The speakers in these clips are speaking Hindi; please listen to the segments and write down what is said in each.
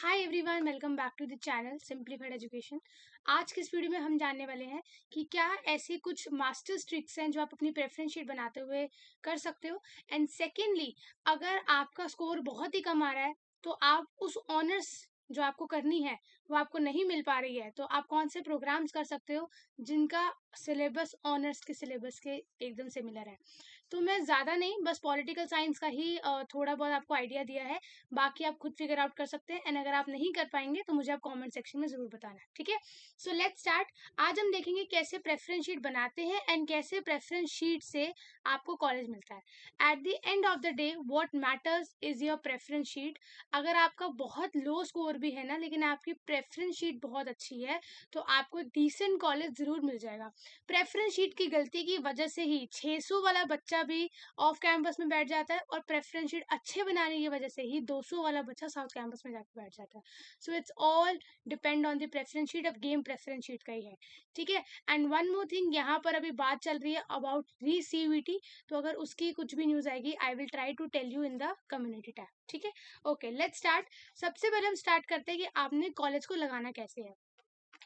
Hi everyone, welcome back to the channel simplified education. आज के इस वीडियो में हम जानने वाले हैं कि क्या ऐसी कुछ मास्टर्स ट्रिक्स हैं जो आप अपनी प्रेफरेंस शीट बनाते हुए कर सकते हो। एंड सेकेंडली, अगर आपका स्कोर बहुत ही कम आ रहा है तो आप उस ऑनर्स जो आपको करनी है वो आपको नहीं मिल पा रही है, तो आप कौन से प्रोग्राम्स कर सकते हो जिनका सिलेबस ऑनर्स के सिलेबस के एकदम सिमिलर है। तो मैं ज़्यादा नहीं, बस पॉलिटिकल साइंस का ही थोड़ा बहुत आपको आइडिया दिया है। बाकी आप खुद फिगर आउट कर सकते हैं। एंड अगर आप नहीं कर पाएंगे तो मुझे आप कमेंट सेक्शन में जरूर बताना, ठीक है। So let's start. आज हम देखेंगे कैसे प्रेफरेंस शीट बनाते हैं एंड कैसे प्रेफरेंस शीट से आपको कॉलेज मिलता है। Eight the end of the day what matters is your preference sheet. अगर आपका बहुत लो स्कोर भी है ना, लेकिन आपकी प्रेफरेंस शीट बहुत अच्छी है तो आपको डिसेंट कॉलेज जरूर मिल जाएगा। प्रेफरेंस शीट की गलती की वजह से ही 600 वाला बच्चा भी ऑफ कैंपस में बैठ जाता है और प्रेफरेंस शीट अच्छे बनाने की वजह से ही 200 वाला बच्चा साउथ कैंपस में जाकर बैठ जाता है। So it's all depend on the preference sheet. अब गेम प्रेफरेंस शीट का ही है, ठीक है। एंड वन मोर थिंग, यहाँ पर अभी बात चल रही है अबाउट री सीयूईटी, तो अगर उसकी कुछ भी न्यूज आएगी I will try to tell you in the community tab, ठीक है। Okay, let's start. सबसे पहले हम स्टार्ट करते हैं कि आपने कॉलेज को लगाना कैसे है।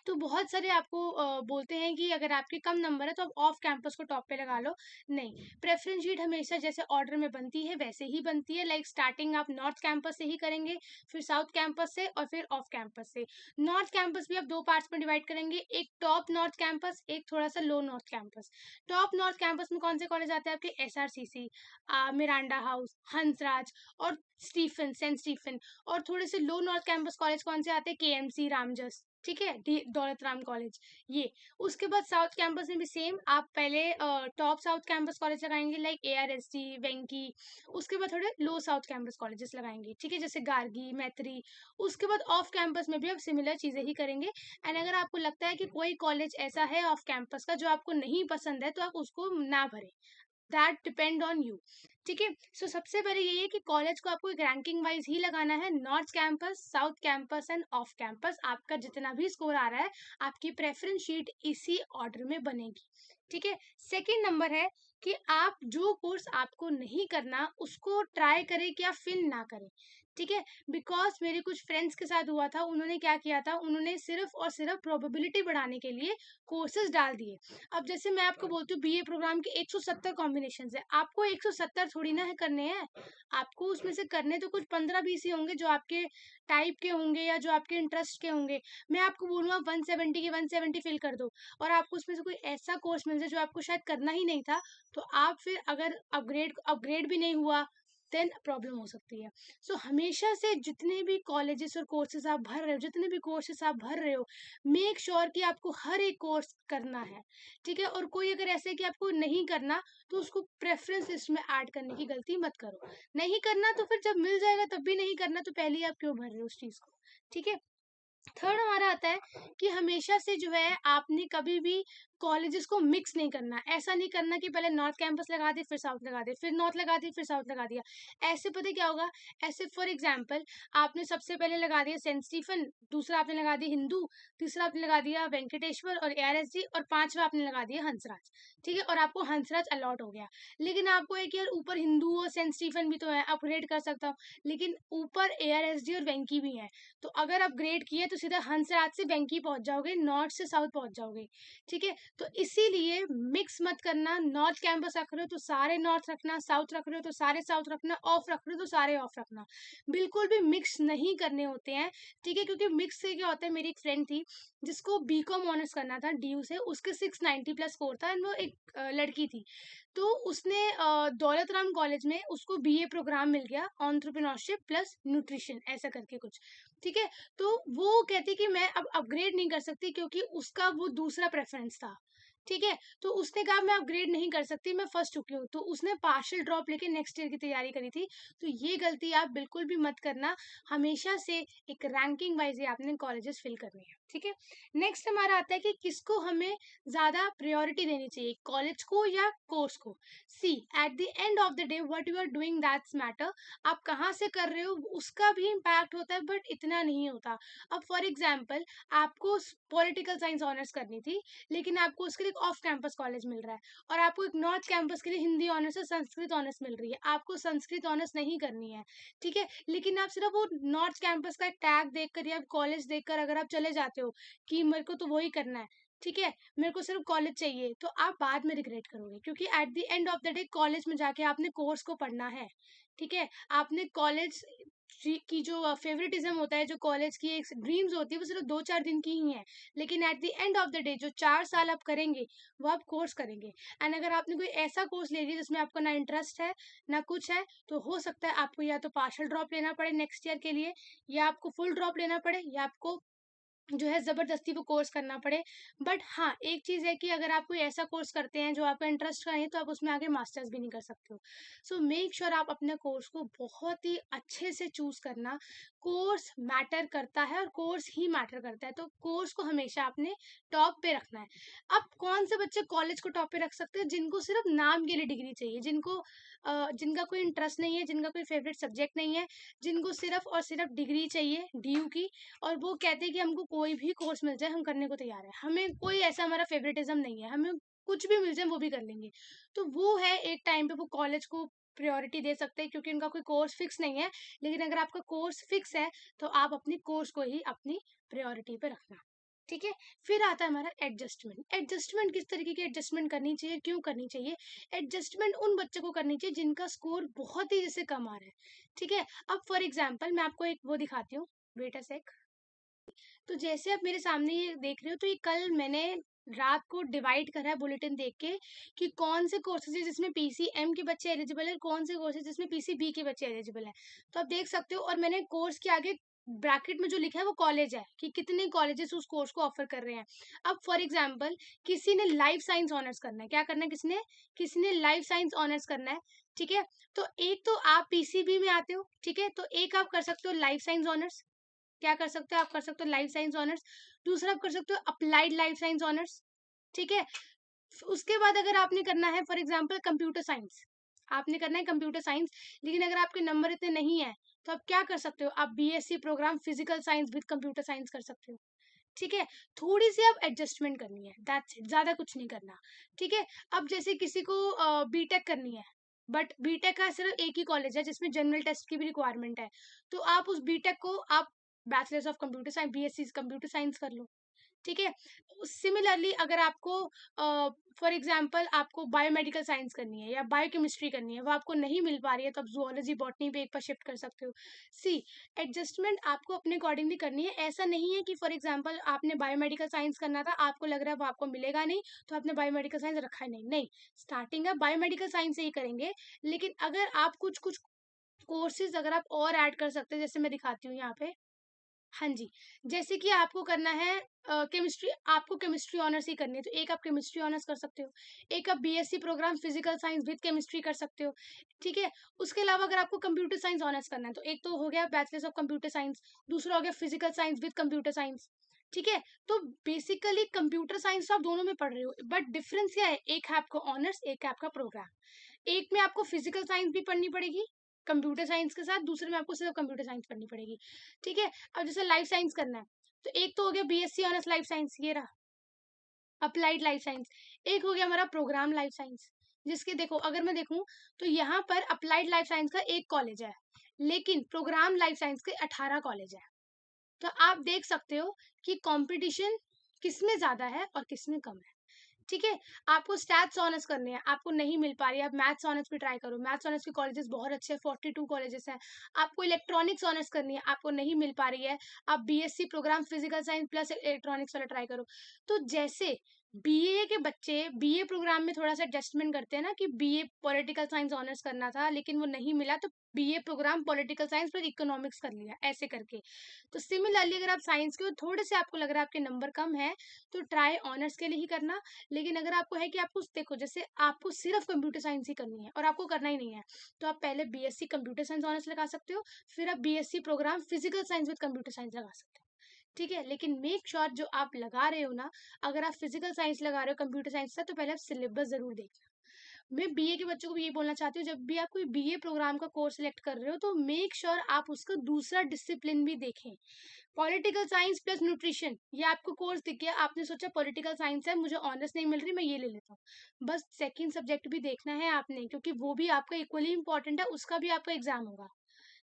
तो बहुत सारे आपको बोलते हैं कि अगर आपके कम नंबर है तो आप ऑफ कैंपस को टॉप पे लगा लो। नहीं, प्रेफरेंस शीट हमेशा जैसे ऑर्डर में बनती है वैसे ही बनती है। लाइक स्टार्टिंग आप नॉर्थ कैंपस से ही करेंगे, फिर साउथ कैंपस से और फिर ऑफ कैंपस से। नॉर्थ कैंपस भी आप दो पार्ट्स में डिवाइड करेंगे, एक टॉप नॉर्थ कैंपस, एक थोड़ा सा लो north campus. Top north campus में कौन से कॉलेज आते हैं आपके? SRCC, मिरांडा हाउस, हंसराज और स्टीफन, सेंट स्टीफन। और थोड़े से लो नॉर्थ कैंपस कॉलेज कौन से आते हैं? KMC, रामजस, ठीक है, दौलत राम कॉलेज, ये। उसके बाद साउथ कैंपस में भी सेम, आप पहले टॉप साउथ कैंपस कॉलेज लगाएंगे लाइक ARSD, वेंकी। उसके बाद थोड़े लो साउथ कैंपस कॉलेजेस लगाएंगे, ठीक है, जैसे गार्गी, मैत्री। उसके बाद ऑफ कैंपस में भी आप सिमिलर चीजें ही करेंगे। एंड अगर आपको लगता है कि कोई कॉलेज ऐसा है ऑफ कैंपस का जो आपको नहीं पसंद है तो आप उसको ना भरें। दैट डिपेंड ऑन यू, ठीक है। सो सबसे पहले यही है कि कॉलेज को आपको एक रैंकिंग वाइज ही लगाना है, north campus, south campus end off campus. आपका जितना भी स्कोर आ रहा है आपकी प्रेफरेंस शीट इसी ऑर्डर में बनेगी, ठीक है। सेकेंड नंबर है कि आप जो कोर्स आपको नहीं करना उसको ट्राई करें कि आप फिल ना करें, ठीक है। बिकॉज मेरे कुछ फ्रेंड्स के साथ हुआ था, उन्होंने क्या किया था, उन्होंने सिर्फ और सिर्फ प्रोबेबिलिटी बढ़ाने के लिए कोर्सेज डाल दिए। अब जैसे मैं आपको बोलती हूँ BA प्रोग्राम के 170 कॉम्बिनेशन है, आपको 170 थोड़ी ना है करने हैं। आपको उसमें से करने तो कुछ 15-20 ही होंगे जो आपके टाइप के होंगे या जो आपके इंटरेस्ट के होंगे। मैं आपको बोलूँगा 170 के 170 फिल कर दो और आपको उसमें से कोई ऐसा कोर्स मिल जाए जो आपको शायद करना ही नहीं था, तो आप फिर अगर अपग्रेड अपग्रेड भी नहीं हुआ देन प्रॉब्लम हो सकती है। सो हमेशा से जितने भी कॉलेजेस और कोर्सेज आप भर रहे हो, जितने भी कोर्सेज आप भर रहे हो, मेक श्योर कि आपको हर एक कोर्स करना है, ठीक है। और कोई अगर ऐसे कि आपको नहीं करना तो उसको प्रेफरेंस लिस्ट में ऐड करने की गलती मत करो। नहीं करना तो फिर जब मिल जाएगा तब भी नहीं करना, तो पहले ही आप क्यों भर रहे हो उस चीज को, ठीक है। थर्ड हमारा आता है कि हमेशा से जो है आपने कभी भी कॉलेजेस को मिक्स नहीं करना। ऐसा नहीं करना कि पहले नॉर्थ कैंपस लगा दे फिर साउथ लगा दे, फिर नॉर्थ लगा दी फिर साउथ लगा दिया। ऐसे पता है क्या होगा? ऐसे फॉर एग्जाम्पल आपने सबसे पहले लगा दिया सेंट स्टीफन, दूसरा आपने लगा दिया हिंदू, तीसरा आपने लगा दिया वेंकटेश्वर और ARSD, और पांचवा आपने लगा दिया हंसराज, ठीक है। और आपको हंसराज अलॉट हो गया। लेकिन आपको एक यार ऊपर हिंदू और सेंट स्टीफन भी तो है, अपग्रेड कर सकता हूँ, लेकिन ऊपर ARSD और वेंकी भी है। तो अगर अपग्रेड किए तो सीधा हंसराज से वेंकी पहुंच जाओगे, नॉर्थ से साउथ पहुंच जाओगे, ठीक है। तो इसीलिए मिक्स मत करना। नॉर्थ कैंपस रख रहे हो तो सारे नॉर्थ रखना, साउथ रख रहे हो तो सारे साउथ रखना, ऑफ रख रहे हो तो सारे ऑफ रखना। बिल्कुल भी मिक्स नहीं करने होते हैं, ठीक है। क्योंकि मिक्स से क्या होता है, मेरी एक फ्रेंड थी जिसको BCom ऑनर्स करना था DU से, उसके 690+ स्कोर था एंड वो एक लड़की थी। तो उसने दौलत राम कॉलेज में उसको BA प्रोग्राम मिल गया, एंटरप्रेन्योरशिप प्लस न्यूट्रिशन ऐसा करके कुछ, ठीक है। तो वो कहती कि मैं अब अपग्रेड नहीं कर सकती क्योंकि उसका वो दूसरा प्रेफरेंस था, ठीक है। तो उसने कहा मैं अपग्रेड नहीं कर सकती, मैं फर्स्ट चुकी हूँ, तो उसने पार्शियल ड्रॉप लेके नेक्स्ट ईयर की तैयारी करी थी। तो ये गलती आप बिल्कुल भी मत करना। हमेशा से एक रैंकिंग वाइज ही आपने कॉलेजेस फिल करनी है। ठीक है। नेक्स्ट हमारा आता है कि किसको हमें ज्यादा प्रायोरिटी देनी चाहिए, कॉलेज को या कोर्स को। See, at the end of the day what you are doing that's matter. आप कहाँ से कर रहे हो उसका भी इम्पैक्ट होता है, बट इतना नहीं होता। अब फॉर एग्जाम्पल, आपको पॉलिटिकल साइंस ऑनर्स करनी थी, लेकिन आपको उसके लिए ऑफ कैंपस कॉलेज मिल रहा है, और आपको एक नॉर्थ कैंपस के लिए हिंदी ऑनर्स और संस्कृत ऑनर्स मिल रही है। आपको संस्कृत ऑनर्स नहीं करनी है, ठीक है, लेकिन आप सिर्फ वो नॉर्थ कैंपस का टैग देखकर या कॉलेज देखकर अगर आप चले जाते हो कि मेरे को तो वही करना है, ठीक है, मेरे को सिर्फ कॉलेज चाहिए, तो आप बाद में रिग्रेट करोगे, क्योंकि eight the end of the day college में जाके आपने कोर्स को पढ़ना है, ठीक है। आपने कॉलेज की जो फेवरेटिज्म होता है, जो कॉलेज की एक ड्रीम्स होती है, वो सिर्फ 2-4 दिन की ही है, लेकिन eight the end of the day जो 4 साल आप करेंगे वो आप कोर्स करेंगे। एंड अगर आपने कोई ऐसा कोर्स ले लिया जिसमें आपका ना इंटरेस्ट है ना कुछ है, तो हो सकता है आपको या तो पार्शल ड्रॉप लेना पड़े नेक्स्ट ईयर के लिए, या आपको फुल ड्रॉप लेना पड़े, या आपको जो है ज़बरदस्ती वो कोर्स करना पड़े। बट हाँ, एक चीज़ है कि अगर आप कोई ऐसा कोर्स करते हैं जो आपका इंटरेस्ट का है, तो आप उसमें आगे मास्टर्स भी नहीं कर सकते हो। सो मेक श्योर आप अपने कोर्स को बहुत ही अच्छे से चूज़ करना। कोर्स मैटर करता है और कोर्स ही मैटर करता है, तो कोर्स को हमेशा अपने टॉप पे रखना है। अब कौन से बच्चे कॉलेज को टॉप पे रख सकते हैं? जिनको सिर्फ नाम के लिए डिग्री चाहिए, जिनका कोई इंटरेस्ट नहीं है, जिनका कोई फेवरेट सब्जेक्ट नहीं है, जिनको सिर्फ और सिर्फ डिग्री चाहिए डीयू की, और वो कहते हैं कि हमको कोई भी कोर्स मिल जाए हम करने को तैयार है, हमें कोई ऐसा हमारा फेवरेटिज्म नहीं है, हमें कुछ भी मिल जाए वो भी कर लेंगे। तो वो है एक टाइम पे वो कॉलेज को प्रायोरिटी दे सकते हैं, क्योंकि उनका कोई कोर्स फिक्स नहीं है। लेकिन अगर आपका कोर्स फिक्स है, तो आप अपनी कोर्स को ही अपनी प्रायोरिटी पे रखना, ठीक है। फिर आता है हमारा एडजस्टमेंट। एडजस्टमेंट किस तरीके की एडजस्टमेंट करनी चाहिए, क्यों करनी चाहिए? एडजस्टमेंट उन बच्चों को करनी चाहिए जिनका स्कोर बहुत ही जैसे कम आ रहा है, ठीक है। अब फॉर एग्जाम्पल मैं आपको एक वो दिखाती हूँ, वेट अ सेक। तो जैसे आप मेरे सामने ये देख रहे हो, तो ये कल मैंने रात को डिवाइड करा है बुलेटिन देख के कि कौन से कोर्सेज है जिसमें पीसीएम के बच्चे एलिजिबल है, कौन से कोर्सेज जिसमें पीसीबी के बच्चे एलिजिबल है। तो आप देख सकते हो, और मैंने कोर्स के आगे ब्रैकेट में जो लिखा है वो कॉलेज है, कि कितने कॉलेजेस उस कोर्स को ऑफर कर रहे हैं। अब फॉर एग्जाम्पल, किसी ने लाइफ साइंस ऑनर्स करना है, क्या करना है, किसी ने लाइफ साइंस ऑनर्स करना है, ठीक है। तो एक तो आप पीसीबी में आते हो, ठीक है, तो एक आप कर सकते हो लाइफ साइंस ऑनर्स। क्या कर सकते हो, आप कर सकते हो लाइफ साइंस ऑनर्स। दूसरा आप कर सकते हो अप्लाइड लाइफ साइंस ऑनर्स, ठीक है। उसके बाद अगर आपने करना है फॉर एग्जांपल कंप्यूटर साइंस, आपने करना है कंप्यूटर साइंस, लेकिन अगर आपके नंबर इतने नहीं है, तो आप क्या कर सकते हो, आप BSc program physical science with computer science कर सकते हो, ठीक है। थोड़ी सी आप एडजस्टमेंट करनी है, दैट्स इट, ज्यादा कुछ नहीं करना, ठीक है। अब जैसे किसी को बीटेक करनी है, बट बीटेक का सिर्फ एक ही कॉलेज है जिसमें जनरल टेस्ट की भी रिक्वायरमेंट है, तो आप उस बीटेक को आप bachelors of computer science BSc computer science कर लो, ठीक है। सिमिलरली अगर आपको फॉर एग्जांपल आपको बायोमेडिकल साइंस करनी है या बायोकेमिस्ट्री करनी है, वो आपको नहीं मिल पा रही है, तो आप जूलॉजी बॉटनी पे एक बार शिफ्ट कर सकते हो। सी, एडजस्टमेंट आपको अपने अकॉर्डिंगली करनी है। ऐसा नहीं है कि फॉर एग्जांपल आपने बायोमेडिकल साइंस करना था, आपको लग रहा है वो आपको मिलेगा नहीं, तो आपने बायोमेडिकल साइंस रखा ही नहीं, नहीं, स्टार्टिंग आप बायोमेडिकल साइंस से ही करेंगे। लेकिन अगर आप कुछ कुछ कोर्सेज अगर आप और ऐड कर सकते हैं, जैसे मैं दिखाती हूँ यहाँ पे। हाँ जी, जैसे कि आपको करना है केमिस्ट्री, आपको केमिस्ट्री ऑनर्स ही करनी है, तो एक आप केमिस्ट्री ऑनर्स कर सकते हो, एक आप BSc program physical science with chemistry कर सकते हो, ठीक है। उसके अलावा अगर आपको कंप्यूटर साइंस ऑनर्स करना है, तो एक तो हो गया बैचलर्स ऑफ कंप्यूटर साइंस, दूसरा हो गया physical science with computer science, ठीक है। तो बेसिकली कंप्यूटर साइंस तो आप दोनों में पढ़ रहे हो, बट डिफरेंस क्या है, एक है आपको ऑनर्स, एक है आपका प्रोग्राम। एक में आपको फिजिकल साइंस भी पढ़नी पड़ेगी कंप्यूटर साइंस के साथ, दूसरे में आपको सिर्फ कंप्यूटर साइंस पढ़नी पड़ेगी, ठीक है। अब जैसे लाइफ साइंस करना है, तो एक तो हो गया बीएससी ऑनर्स लाइफ साइंस, ये रहा अप्लाइड लाइफ साइंस। एक हो गया हमारा प्रोग्राम लाइफ साइंस, जिसके देखो अगर मैं देखूं, तो यहाँ पर अप्लाइड लाइफ साइंस का एक कॉलेज है, लेकिन प्रोग्राम लाइफ साइंस के 18 कॉलेज है। तो आप देख सकते हो कि कंपटीशन किसमें ज्यादा है और किसमें कम है, ठीक है। आपको स्टैट्स ऑनर्स करनी है, आपको नहीं मिल पा रही है, आप मैथ्स ऑनर्स पे ट्राई करो, मैथ्स ऑनर्स के कॉलेजेस बहुत अच्छे हैं, 42 कॉलेजेस हैं। आपको इलेक्ट्रॉनिक्स ऑनर्स करनी है, आपको नहीं मिल पा रही है, आप BSc program physical science plus electronics वाला ट्राई करो। तो जैसे बीए के बच्चे बीए प्रोग्राम में थोड़ा सा एडजस्टमेंट करते हैं ना, कि बीए पॉलिटिकल साइंस ऑनर्स करना था लेकिन वो नहीं मिला, तो BA program political science plus economics कर लिया, ऐसे करके। तो सिमिलरली अगर आप साइंस के हो, थोड़े से आपको लग रहा है आपके नंबर कम है, तो ट्राई ऑनर्स के लिए ही करना। लेकिन अगर आपको है कि आपको देखो, जैसे आपको सिर्फ कंप्यूटर साइंस ही करनी है और आपको करना ही नहीं है, तो आप पहले बीएससी कंप्यूटर साइंस ऑनर्स लगा सकते हो, फिर आप BSc program physical science with computer science लगा सकते हो, ठीक है, लेकिन मेक श्योर जो आप लगा रहे हो ना, अगर आप फिजिकल साइंस लगा रहे हो कंप्यूटर साइंस का, तो पहले आप सिलेबस जरूर देखना। मैं बीए के बच्चों को भी ये बोलना चाहती हूँ, जब भी आप कोई बीए प्रोग्राम का कोर्स सिलेक्ट कर रहे हो तो मेक श्योर आप उसका दूसरा डिसिप्लिन भी देखें। पॉलिटिकल साइंस प्लस न्यूट्रिशन, ये आपको कोर्स दिख गया, आपने सोचा पॉलिटिकल साइंस है, मुझे ऑनर्स नहीं मिल रही, मैं ये ले लेता हूँ। बस सेकंड सब्जेक्ट भी देखना है आपने, क्योंकि वो भी आपका इक्वली इंपॉर्टेंट है, उसका भी आपका एग्जाम होगा।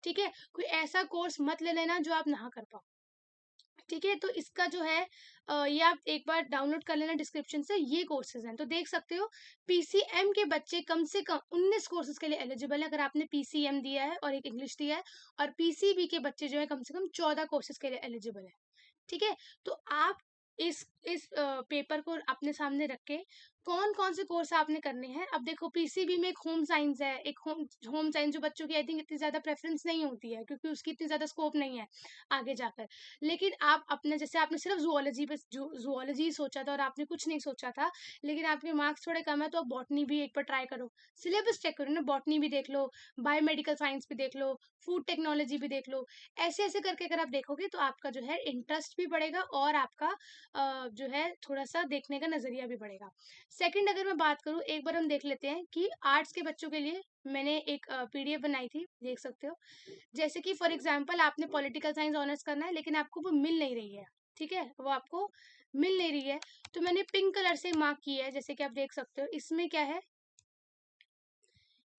ठीक है, कोई ऐसा कोर्स मत ले लेना जो आप ना कर पाओ। ठीक है, तो इसका जो है ये आप एक बार डाउनलोड कर लेना डिस्क्रिप्शन से, ये कोर्सेज हैं तो देख सकते हो। पीसीएम के बच्चे कम से कम 19 कोर्सेज के लिए एलिजिबल है, अगर आपने पीसीएम दिया है और एक इंग्लिश दिया है। और पीसीबी के बच्चे जो है कम से कम 14 कोर्सेज के लिए एलिजिबल है। ठीक है, तो आप इस पेपर को अपने सामने रख के कौन कौन से कोर्स आपने करने हैं। अब देखो, पीसीबी में एक होम साइंस है, एक होम साइंस जो बच्चों की आई थिंक इतनी ज्यादा प्रेफरेंस नहीं होती है, क्योंकि उसकी इतनी ज्यादा स्कोप नहीं है आगे जाकर। लेकिन आप अपने, जैसे आपने सिर्फ जूलॉजी पे जूलॉजी सोचा था और आपने कुछ नहीं सोचा था, लेकिन आपके मार्क्स थोड़े कम है, तो आप बॉटनी भी एक बार ट्राई करो, सिलेबस चेक करो ना, बॉटनी भी देख लो, बायोमेडिकल साइंस भी देख लो, फूड टेक्नोलॉजी भी देख लो। ऐसे ऐसे करके अगर आप देखोगे तो आपका जो है इंटरेस्ट भी बढ़ेगा और आपका जो है थोड़ा सा देखने का नजरिया भी बढ़ेगा। सेकंड, अगर मैं बात करूँ, एक बार हम देख लेते हैं कि आर्ट्स के बच्चों के लिए मैंने एक पीडीएफ बनाई थी, देख सकते हो। जैसे कि फॉर एग्जांपल आपने पॉलिटिकल साइंस ऑनर्स करना है, लेकिन आपको वो मिल नहीं रही है। ठीक है, वो आपको मिल नहीं रही है, तो मैंने पिंक कलर से मार्क किया है, जैसे कि आप देख सकते हो। इसमें क्या है,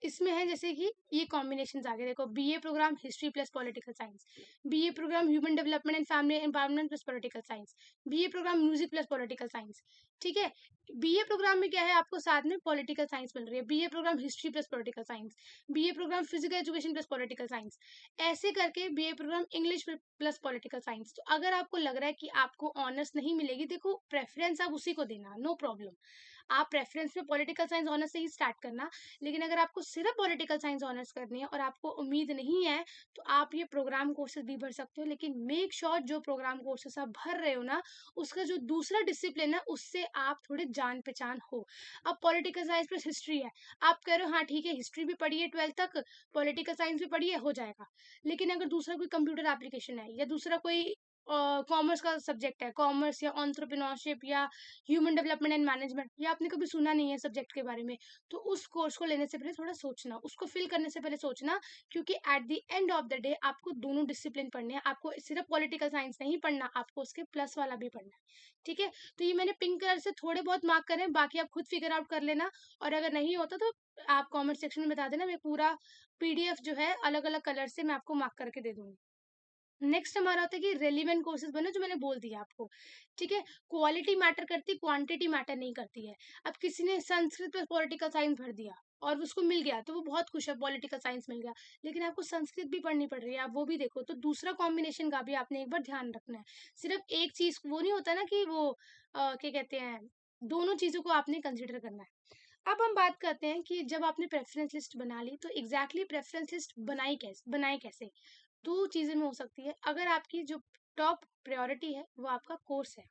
इसमें है जैसे कि ये कॉम्बिनेशन आगे देखो, BA program history plus political science, BA program human development and family environment plus political science, BA program music plus political science. ठीक है, बीए प्रोग्राम में क्या है, आपको साथ में पॉलिटिकल साइंस मिल रही है, BA program history plus political science, BA program physical education plus political science, ऐसे करके BA program English plus political science. तो अगर आपको लग रहा है कि आपको ऑनर्स नहीं मिलेगी, देखो प्रेफरेंस आप उसी को देना, नो प्रॉब्लम, आप प्रेफरेंस में पॉलिटिकल साइंस ऑनर्स से ही स्टार्ट करना। लेकिन अगर आपको सिर्फ पॉलिटिकल साइंस ऑनर्स करनी है और आपको उम्मीद नहीं है, तो आप ये प्रोग्राम कोर्सेज भी भर सकते हो, लेकिन मेक श्योर जो प्रोग्राम कोर्सेज आप भर रहे हो ना, उसका जो दूसरा डिसिप्लिन है उससे आप थोड़े जान पहचान हो। अब पॉलिटिकल साइंस प्लस हिस्ट्री है, आप कह रहे हो हाँ ठीक है, हिस्ट्री भी पढ़ी है 12th तक, पॉलिटिकल साइंस भी पढ़ी है, हो जाएगा। लेकिन अगर दूसरा कोई कंप्यूटर एप्लीकेशन है या दूसरा कोई कॉमर्स का सब्जेक्ट है, कॉमर्स या एंटरप्रेन्योरशिप या ह्यूमन डेवलपमेंट एंड मैनेजमेंट, या आपने कभी सुना नहीं है सब्जेक्ट के बारे में, तो उस कोर्स को लेने से पहले थोड़ा सोचना, उसको फिल करने से पहले सोचना, क्योंकि eight the end of the day आपको दोनों डिसिप्लिन पढ़ने हैं, आपको सिर्फ पॉलिटिकल साइंस नहीं पढ़ना, आपको उसके प्लस वाला भी पढ़ना है। ठीक है, तो ये मैंने पिंक कलर से थोड़े बहुत मार्क करे हैं, बाकी आप खुद फिगर आउट कर लेना, और अगर नहीं होता तो आप कॉमेंट सेक्शन में बता देना, मैं पूरा पीडीएफ जो है अलग अलग कलर से मैं आपको मार्क करके दे दूंगी। नेक्स्ट हमारा होता है कि रेलिवेंट कोर्सेज बनो, जो मैंने बोल दिया आपको। ठीक है, क्वालिटी मैटर करती, क्वांटिटी मैटर नहीं करती है। अब किसी ने संस्कृत पर पॉलिटिकल साइंस भर दिया और उसको मिल गया, तो वो बहुत खुश है, पॉलिटिकल साइंस मिल गया, लेकिन आपको संस्कृत भी पढ़नी पड़ रही है, आप वो भी देखो, तो दूसरा कॉम्बिनेशन का भी आपने एक बार ध्यान रखना है। सिर्फ एक चीज वो नहीं होता ना कि वो क्या कहते हैं, दोनों चीजों को आपने कंसिडर करना है। अब हम बात करते हैं कि जब आपने प्रेफरेंस लिस्ट बना ली, तो एग्जैक्टली प्रेफरेंस लिस्ट बनाए कैसे। दो चीजें में हो सकती है, अगर आपकी जो टॉप प्रायोरिटी है वो आपका कोर्स है।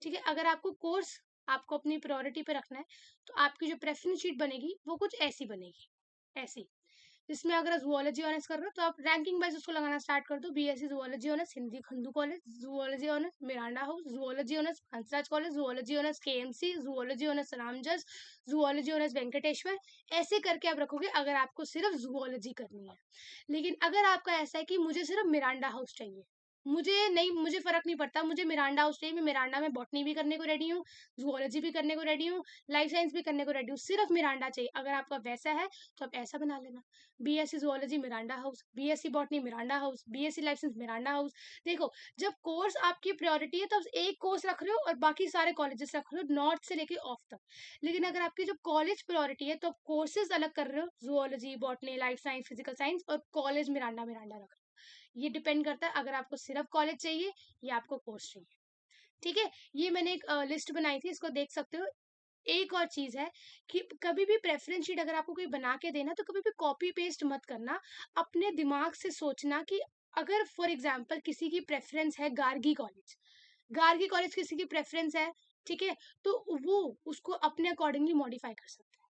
ठीक है, अगर आपको कोर्स, आपको अपनी प्रायोरिटी पे रखना है, तो आपकी जो प्रेफरेंस शीट बनेगी वो कुछ ऐसी बनेगी, ऐसी, जिसमें अगर जूलॉजी ऑनर्स कर रहे हो तो आप रैंकिंग वाइज उसको लगाना स्टार्ट कर दो, बीएससी जूलॉजी ऑनर्स हिंदी खंडू college, zoology honours Miranda House, zoology honours Hansraj college, zoology honours KMC, zoology honours Ramjas, zoology honours Venkateswara, ऐसे करके आप रखोगे अगर आपको सिर्फ जूलॉजी करनी है। लेकिन अगर आपका ऐसा है कि मुझे सिर्फ मिरांडा हाउस चाहिए, मुझे फर्क नहीं पड़ता, मुझे मिरांडा हाउस चाहिए, मैं मिरांडा में बॉटनी भी करने को रेडी हूँ, जूलॉजी भी करने को रेडी हूँ, लाइफ साइंस भी करने को रेडी हूँ, सिर्फ मिरांडा चाहिए, अगर आपका वैसा है तो आप ऐसा बना लेना, BSc zoology Miranda house, BSc botany Miranda house, BSc life science Miranda house. देखो, जब कोर्स आपकी प्रायोरिटी है तो आप एक कोर्स रख रहे हो और बाकी सारे कॉलेजेस रख रहे हो, नॉर्थ से लेके ऑफ तक। लेकिन अगर आपकी जो कॉलेज प्रायोरिटी है तो आप कोर्सेज अलग कर रहे हो, zoology botany life science physical science, और कॉलेज मिरांडा मिरांडा रख रहे हो। ये डिपेंड करता है अगर आपको सिर्फ कॉलेज चाहिए या आपको कोर्स चाहिए। ठीक है, ये मैंने एक लिस्ट बनाई थी, इसको देख सकते हो। एक और चीज है कि कभी भी प्रेफरेंस शीट अगर आपको कोई बना के देना, तो कभी भी कॉपी पेस्ट मत करना, अपने दिमाग से सोचना कि अगर फॉर एग्जाम्पल किसी की प्रेफरेंस है गार्गी कॉलेज किसी की प्रेफरेंस है, ठीक है, तो वो उसको अपने अकॉर्डिंगली मॉडिफाई कर सकता है।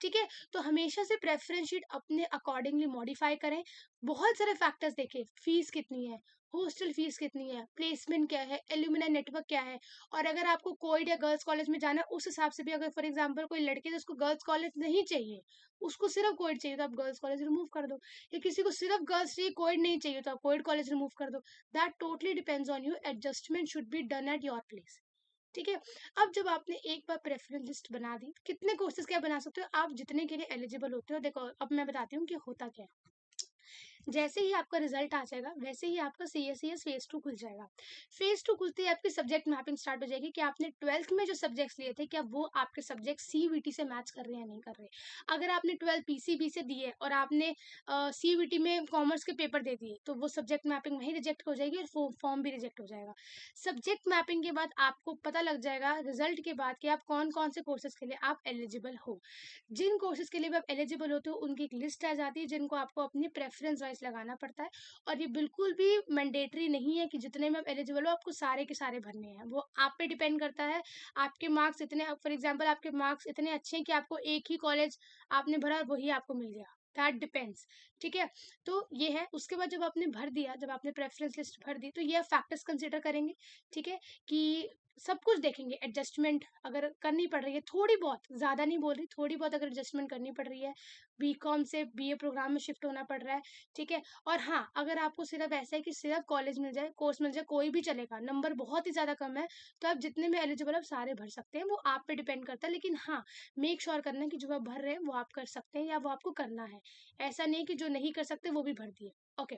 ठीक है। तो हमेशा से प्रेफरेंस शीट अपने अकॉर्डिंगली मॉडिफाई करें। बहुत सारे फैक्टर्स देखें, फीस कितनी है, हॉस्टल फीस कितनी है, प्लेसमेंट क्या है, एल्यूमिनाई नेटवर्क क्या है, और अगर आपको कोएड या गर्ल्स कॉलेज में जाना है उस हिसाब से भी, अगर फॉर एग्जांपल कोई लड़की है जिसको गर्ल्स कॉलेज नहीं चाहिए, उसको सिर्फ कोएड चाहिए, तो आप गर्ल्स कॉलेज रिमूव कर दो। या किसी को सिर्फ गर्ल्स चाहिए, कोएड नहीं चाहिए, तो आप कोएड कॉलेज रिमूव कर दो। That totally depends on you, adjustment should be done at your place. ठीक है। अब जब आपने एक बार प्रेफरेंस लिस्ट बना दी, कितने कोर्सेज क्या बना सकते हो आप, जितने के लिए एलिजिबल होते हो। देखो अब मैं बताती हूँ कि होता क्या है। जैसे ही आपका रिजल्ट आ जाएगा वैसे ही आपका CSES फेज 2 खुल जाएगा। फेज 2 खुलते ही आपकी सब्जेक्ट मैपिंग स्टार्ट हो जाएगी कि आपने 12th में जो सब्जेक्ट्स लिए थे क्या वो आपके सब्जेक्ट CVT से मैच कर रहे हैं या नहीं कर रहे। अगर आपने 12 PCB से दिए और आपने CVT में कॉमर्स के पेपर दे दिए तो वो सब्जेक्ट मैपिंग वहीं रिजेक्ट हो जाएगी और फॉर्म भी रिजेक्ट हो जाएगा। सब्जेक्ट मैपिंग के बाद आपको पता लग जाएगा रिजल्ट के बाद कि आप कौन कौन से कोर्सेज के लिए आप एलिजिबल हो। जिन कोर्सेज के लिए भी आप एलिजिबल होते हो उनकी एक लिस्ट आ जाती है जिनको आपको अपनी प्रेफरेंस वाइज लगाना पड़ता है। और ये बिल्कुल भी मैंडेटरी नहीं है कि जितने में आप एलिजिबल हो आपको सारे के सारे भरने हैं, वो आप पे डिपेंड करता है। आपके मार्क्स इतने, फॉर एग्जाम्पल आपके मार्क्स इतने अच्छे हैं कि आपको एक ही कॉलेज आपने भरा वही आपको मिल गया, दैट डिपेंड्स। ठीक है। तो ये है, उसके बाद जब आपने भर दिया, जब आपने प्रेफरेंस लिस्ट भर दी तो ये फैक्टर्स कंसिडर करेंगे। ठीक है। कि सब कुछ देखेंगे, एडजस्टमेंट अगर करनी पड़ रही है थोड़ी बहुत, ज्यादा नहीं बोल रही, थोड़ी बहुत अगर एडजस्टमेंट करनी पड़ रही है, बीकॉम से BA प्रोग्राम में शिफ्ट होना पड़ रहा है। ठीक है। और हाँ, अगर आपको सिर्फ ऐसा है कि सिर्फ कॉलेज मिल जाए, कोर्स मिल जाए, कोई भी चलेगा, नंबर बहुत ही ज्यादा कम है, तो आप जितने में एलिजिबल आप सारे भर सकते हैं, वो आप पे डिपेंड करता है। लेकिन हाँ, मेक श्योर करना कि जो आप भर रहे हैं वो आप कर सकते हैं या वो आपको करना है। ऐसा नहीं कि जो नहीं कर सकते वो भी भर दिए। ओके।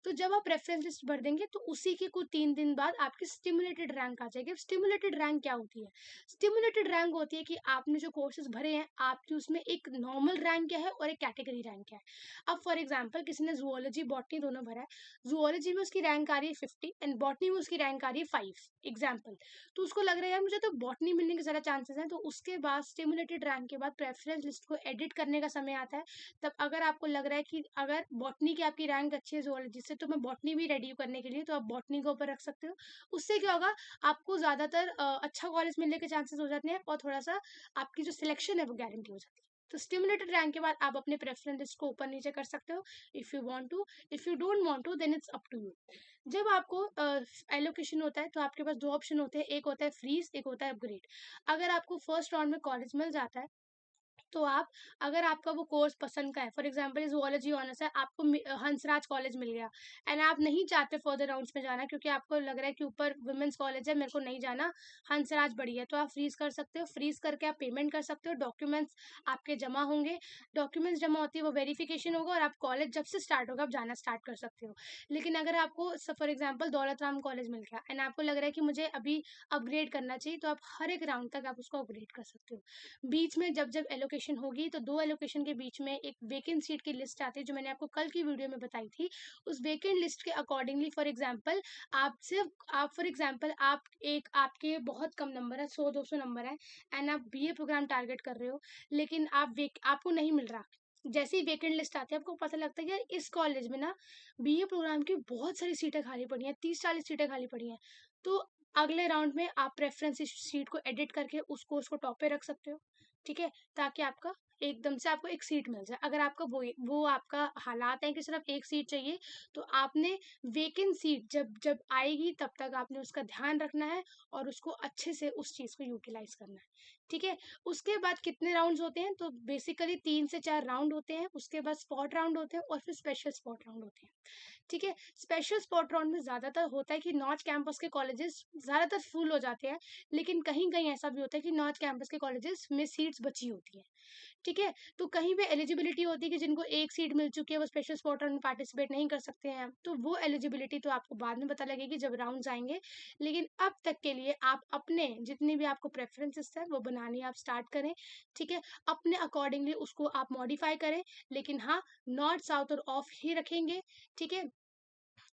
तो जब आप रेफरेंस लिस्ट भर देंगे तो उसी के कुछ 3 दिन बाद आपकी स्टिमुलेटेड रैंक आ जाएगी। स्टिमुलेटेड रैंक क्या होती है? स्टिमुलेटेड रैंक होती है कि आपने जो कोर्सेज भरे हैं आपकी उसमें एक नॉर्मल रैंक क्या है और एक कैटेगरी रैंक क्या है। अब फॉर एग्जांपल किसी ने जूलॉजी बॉटनी दोनों भरा है, जूलॉजी में उसकी रैंक आ रही है 50 एंड बॉटनी में उसकी रैंक आ रही है 5 एग्जाम्पल। तो उसको लग रहा है यार मुझे तो बॉटनी मिलने के ज्यादा चांसेस हैं, तो उसके बाद स्टिमुलेटेड रैंक के बाद प्रेफरेंस लिस्ट को एडिट करने का समय आता है। तब अगर आपको लग रहा है कि अगर बॉटनी की आपकी रैंक अच्छी है जूलॉजी से, तो मैं बॉटनी भी रेडी करने के लिए, तो आप बॉटनी को ऊपर रख सकते हो। उससे क्या होगा, आपको ज्यादातर अच्छा कॉलेज मिलने के चांसेस हो जाते हैं और थोड़ा सा आपकी जो सिलेक्शन है वो गारंटी हो जाती है। तो स्टिमुलेटेड रैंक के बाद आप अपने प्रेफरेंस लिस्ट को ऊपर नीचे कर सकते हो, if you want to. If you don't want to then it's up to you. जब आपको एलोकेशन होता है तो आपके पास दो ऑप्शन होते हैं, एक होता है फ्रीज, एक होता है अपग्रेड। अगर आपको फर्स्ट राउंड में कॉलेज मिल जाता है तो आप, अगर आपका वो कोर्स पसंद का है, फॉर एग्जांपल जूलॉजी ऑनर्स है, आपको हंसराज कॉलेज मिल गया एंड आप नहीं चाहते फर्दर राउंड्स में जाना क्योंकि आपको लग रहा है कि ऊपर वुमेन्स कॉलेज है, मेरे को नहीं जाना, हंसराज बढ़िया है, तो आप फ्रीज कर सकते हो। फ्रीज करके आप पेमेंट कर सकते हो, डॉक्यूमेंट्स आपके जमा होंगे, डॉक्यूमेंट्स जमा होती है, वो वेरिफिकेशन होगा और आप कॉलेज जब से स्टार्ट होगा आप जाना स्टार्ट कर सकते हो। लेकिन अगर आपको for example Daulat Ram college मिल गया एंड आपको लग रहा है कि मुझे अभी अपग्रेड करना चाहिए, तो आप हर एक राउंड तक आप उसको अपग्रेड कर सकते हो। बीच में जब जब एलोकेशन होगी तो दो एलोकेशन के बीच में एक वेकेंट सीट की लिस्ट आती है जो मैंने आपको कल की वीडियो में बताई थी। उस वेकेंट लिस्ट के अकॉर्डिंगली फॉर एग्जांपल आप फॉर एग्जांपल आप एक, आपके बहुत कम नंबर है, 100-200 नंबर है एंड आप BA प्रोग्राम टारगेट कर रहे हो, लेकिन आपको नहीं मिल रहा। जैसे ही वेकेंट लिस्ट आती है आपको पता लगता है कि यार इस कॉलेज में ना BA प्रोग्राम की बहुत सारी सीटें खाली पड़ी हैं, 30-40 सीटें खाली पड़ी हैं। तो अगले राउंड में आप प्रेफरेंस सीट को एडिट करके उसको उसको टॉप पे रख सकते हो। ठीक है। ताकि आपका एकदम से आपको एक सीट मिल जाए। अगर आपका वो आपका हालात है कि सिर्फ एक सीट चाहिए, तो आपने वेकेंट सीट जब जब आएगी तब तक आपने उसका ध्यान रखना है और उसको अच्छे से उस चीज को यूटिलाइज करना है। ठीक है। उसके बाद कितने राउंड्स होते हैं, तो बेसिकली 3 से 4 राउंड होते हैं, उसके बाद स्पॉट राउंड होते हैं और फिर स्पेशल स्पॉट राउंड होते हैं। ठीक है। स्पेशल स्पॉट राउंड में ज्यादातर होता है कि नॉर्थ कैंपस के कॉलेजेस ज्यादातर फुल हो जाते हैं, लेकिन कहीं कहीं ऐसा भी होता है कि नॉर्थ कैंपस के कॉलेजेस में सीट्स बची होती हैं। ठीक है। तो कहीं पे एलिजिबिलिटी होती है कि जिनको एक सीट मिल चुकी है वो स्पेशल स्पॉट राउंड में पार्टिसिपेट नहीं कर सकते हैं, तो वो एलिजिबिलिटी तो आपको बाद में पता लगेगी जब राउंड्स आएंगे। लेकिन अब तक के लिए आप अपने जितनी भी आपको प्रेफरेंसेस है वो बनानी आप स्टार्ट करें। ठीक है। अपने अकॉर्डिंगली उसको आप मॉडिफाई करें, लेकिन हाँ, नॉर्थ साउथ और ऑफ ही रखेंगे। ठीक है।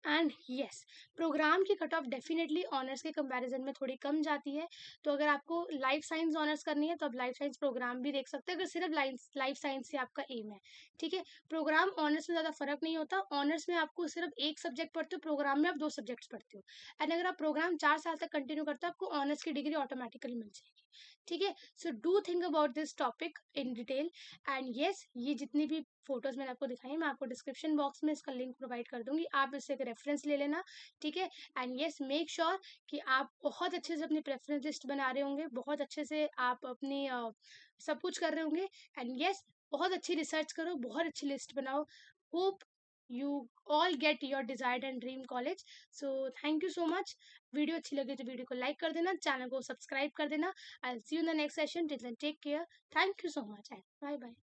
एंड यस, प्रोग्राम की कट ऑफ डेफिनेटली ऑनर्स के कंपैरिजन में थोड़ी कम जाती है। तो अगर आपको लाइफ साइंस ऑनर्स करनी है तो आप लाइफ साइंस प्रोग्राम भी देख सकते हैं, अगर सिर्फ लाइफ साइंस से आपका एम है। ठीक है। प्रोग्राम ऑनर्स में ज़्यादा फर्क नहीं होता, ऑनर्स में आपको सिर्फ एक सब्जेक्ट पढ़ते हो, प्रोग्राम में आप 2 सब्जेक्ट्स पढ़ते हो। एंड अगर आप प्रोग्राम 4 साल तक कंटिन्यू करते हो आपको ऑनर्स की डिग्री ऑटोमेटिकली मिल जाएगी। ठीक है। So do think about this topic in detail and yes, ये जितनी भी फोटोज मैंने आपको दिखाई मैं आपको डिस्क्रिप्शन बॉक्स में इसका लिंक प्रोवाइड कर दूंगी, आप इससे एक रेफरेंस ले लेना। ठीक है। एंड येस, मेक श्योर कि आप बहुत अच्छे से अपनी प्रेफरेंस लिस्ट बना रहे होंगे, बहुत अच्छे से आप अपनी सब कुछ कर रहे होंगे। एंड येस, बहुत अच्छी रिसर्च करो, बहुत अच्छी लिस्ट बनाओ। Hope you all get your desired and dream college. So thank you so much. Video अच्छी लगी तो वीडियो को लाइक कर देना, चैनल को सब्सक्राइब कर देना। I'll see you in the next session. Till then, take care. Thank you so much and bye bye.